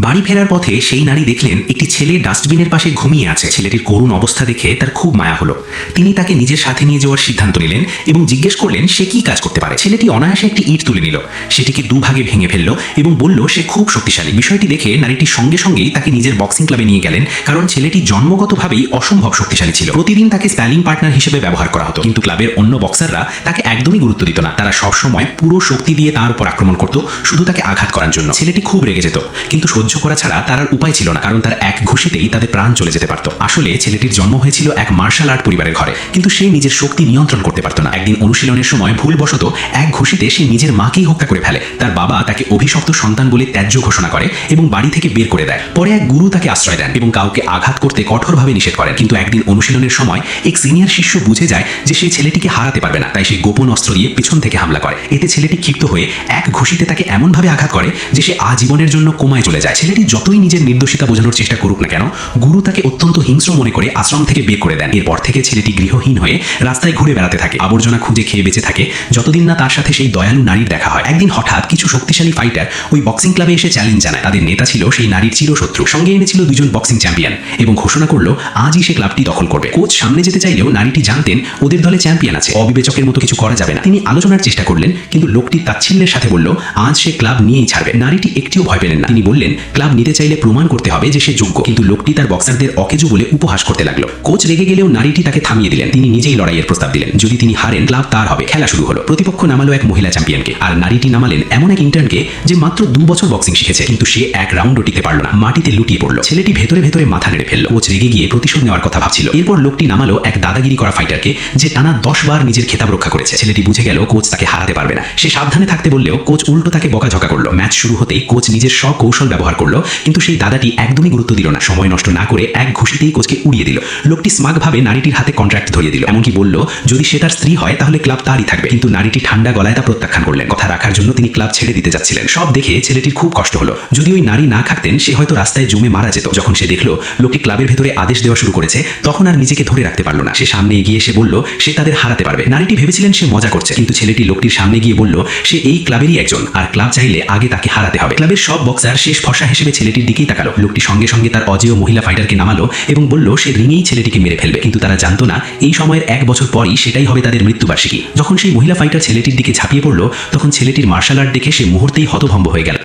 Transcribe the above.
বাড়ি ফেরার পথে সেই নারী দেখলেন একটি ছেলে ডাস্টবিনের পাশে ঘুমিয়ে আছে। ছেলেটির করুণ অবস্থা দেখে তার খুব মায়া হলো। তিনি তাকে নিজের সাথে নিয়ে যাওয়ার সিদ্ধান্ত নিলেন এবং জিজ্ঞেস করলেন সে কি কাজ করতে পারে। ছেলেটি অনায়াসে একটি ইট তুলে নিল, সেটিকে দুভাগে ভেঙে ফেলল এবং বলল সে খুব শক্তিশালী। বিষয়টি দেখে নারীটি সঙ্গে সঙ্গেই তাকে নিজের বক্সিং ক্লাবে নিয়ে গেলেন, কারণ ছেলেটি জন্মগতভাবেই অসম্ভব শক্তিশালী ছিল। প্রতিদিন তাকে স্প্যারিং পার্টনার হিসেবে ব্যবহার করা হতো, কিন্তু ক্লাবের অন্য বক্সাররা তাকে একদমই গুরুত্ব দিত না। তারা সবসময় পুরো শক্তি দিয়ে তার উপর আক্রমণ করত, শুধু তাকে আঘাত করার জন্য। ছেলেটি খুব রেগে যেত, কিন্তু সহ্য করা ছাড়া তার আর উপায় ছিল না, কারণ তার এক ঘুষিতেই তাদের প্রাণ চলে যেতে পারত। আসলে ছেলেটির জন্ম হয়েছিল এক মার্শাল আর্ট পরিবারের ঘরে, কিন্তু সে নিজের শক্তি নিয়ন্ত্রণ করতে পারত না। একদিন অনুশীলনের সময় ভুলবশত এক ঘুষিতে সে নিজের মাকেই হত্যা করে ফেলে। তার বাবা তাকে অভিশপ্ত সন্তান বলে ত্যায্য ঘোষণা করে এবং বাড়ি থেকে বের করে দেয়। পরে এক গুরু তাকে আশ্রয় দেন এবং কাউকে আঘাত করতে কঠোরভাবে নিষেধ করেন। কিন্তু একদিন অনুশীলনের সময় এক সিনিয়র শিষ্য বুঝে যায় যে সে ছেলেটিকে হারাতে পারবে না, তাই সে গোপন অস্ত্র দিয়ে পিছন থেকে হামলা করে। এতে ছেলেটি ক্ষিপ্ত হয়ে এক ঘুষিতে তাকে এমনভাবে আঘাত করে যে সে আজীবনের জন্য কোমায় চলে যায়। ছেলেটি যতই নিজের নির্দোষিতা বোঝানোর চেষ্টা করুক না কেন, গুরু তাকে অত্যন্ত হিংস্র মনে করে আশ্রম থেকে বের করে দেন। এরপর থেকে ছেলেটি গৃহহীন হয়ে রাস্তায় ঘুরে বেড়াতে থাকে, আবর্জনা খুঁজে খেয়ে বেঁচে থাকে, যতদিন না তার সাথে সেই দয়ালু নারীর দেখা হয়। একদিন হঠাৎ কিছু শক্তিশালী ফাইটার ওই বক্সিং ক্লাবে এসে চ্যালেঞ্জ জানায়। তাদের নেতা ছিল সেই নারীর চিরশত্রু, সঙ্গে এনেছিল দুজন বক্সিং চ্যাম্পিয়ন এবং ঘোষণা করলো আজই সে ক্লাবটি দখল করবে। কোচ সামনে যেতে চাইলেও নারীটি জানতেন ওদের দলে চ্যাম্পিয়ন আছে, অবিবেচকের মতো কিছু করা যাবে না। তিনি আলোচনার চেষ্টা করলেন, কিন্তু লোকটি তাচ্ছিল্যের সাথে বলল আজ সে ক্লাব নিয়েই ছাড়বে। নারীটি একটিও ভয় পেলেন না। তিনি বললেন ক্লাব নিতে চাইলে প্রমাণ করতে হবে যে সে যোগ্য, কিন্তু লোকটি তার বক্সারদের অকেজো বলে উপহাস করতে লাগলো। কোচ রেগে গেলেও নারীটি তাকে থামিয়ে দিলেন। তিনি নিজেই লড়াইয়ের প্রস্তাব দিলেন, যদি তিনি হারেন ক্লাব তার হবে। খেলা শুরু হলো। প্রতিপক্ষ নামালো এক মহিলা চ্যাম্পিয়নকে, আর নারীটি নামালেন এমন এক ইন্টার্নকে যে মাত্র 2 বছর বক্সিং শিখেছে, কিন্তু সে এক রাউন্ডও টিকতে পারল না, মাটিতে লুটিয়ে পড়লো। ছেলেটি ভেতরে ভেতরে মাথা নেড়ে ফেলল। কোচ রেগে গিয়ে প্রতিশোধ নেওয়ার কথা ভাবছিল। এরপর লোকটি নামালো এক দাদাগিরি করা ফাইটারকে, যে টানা 10 বার নিজের খেতাব রক্ষা করেছে। ছেলেটি বুঝে গেল কোচ তাকে হারাতে পারবে না। সে সাবধানে থাকতে বললেও কোচ উল্টো তাকে বকাঝকা করলো। ম্যাচ শুরু হতেই কোচ নিজের সব কৌশল ব্যবহার করলো, কিন্তু সেই দাদাটি একদমই গুরুত্ব দিল না। সময় নষ্ট না করে এক ঘুষিতেই কোচকে উড়িয়ে দিল। লোকটি স্মাগ ভাবে নারীটির হাতে কন্ট্রাক্ট ধরিয়ে দিল, এমনকি বলল যদি সে তার স্ত্রী হয় তাহলে ক্লাব তারই থাকবে। কিন্তু নারীটি ঠান্ডা গলায় তা প্রত্যাখ্যান করলেন। কথা রাখার জন্য তিনি ক্লাব ছেড়ে দিতে যাচ্ছিলেন। সব দেখে ছেলেটির খুব কষ্ট হলো। যদি ওই নারী না থাকতেন সে হয়তো রাস্তায় জমে মারা যেত। যখন সে দেখলো লোকটি ক্লাবের ভেতরে আদেশ দেওয়া শুরু করেছে, তখন আর নিজেকে ধরে রাখতে পারলো না। সে সামনে এগিয়ে এসে বলল সে তাদের হারাতে পারবে। নারীটি ভেবেছিলেন সে মজা করছে, কিন্তু ছেলেটি লোকটির সামনে গিয়ে বলল সে এই ক্লাবেরই একজন, আর ক্লাব চাইলে আগে তাকে হারাতে হবে। ক্লাবের সব বক্সার শেষ ফর্সা হিসেবে ছেলেটির দিকেই তাকালো। লোকটি সঙ্গে সঙ্গে তার অজেয় মহিলা ফাইটারকে নামালো এবং বলল সে রিংয়েই ছেলেটিকে মেরে ফেলবে। কিন্তু তারা জানতো না এই সময়ের 1 বছর পরই সেটাই হবে তাদের মৃত্যুবার্ষিকী। যখন সেই মহিলা ফাইটার ছেলেটির দিকে ঝাঁপিয়ে পড়ল, তখন ছেলেটির মার্শাল আর্ট দেখে সে মুহূর্তেই হতভম্ব হয়ে গেল।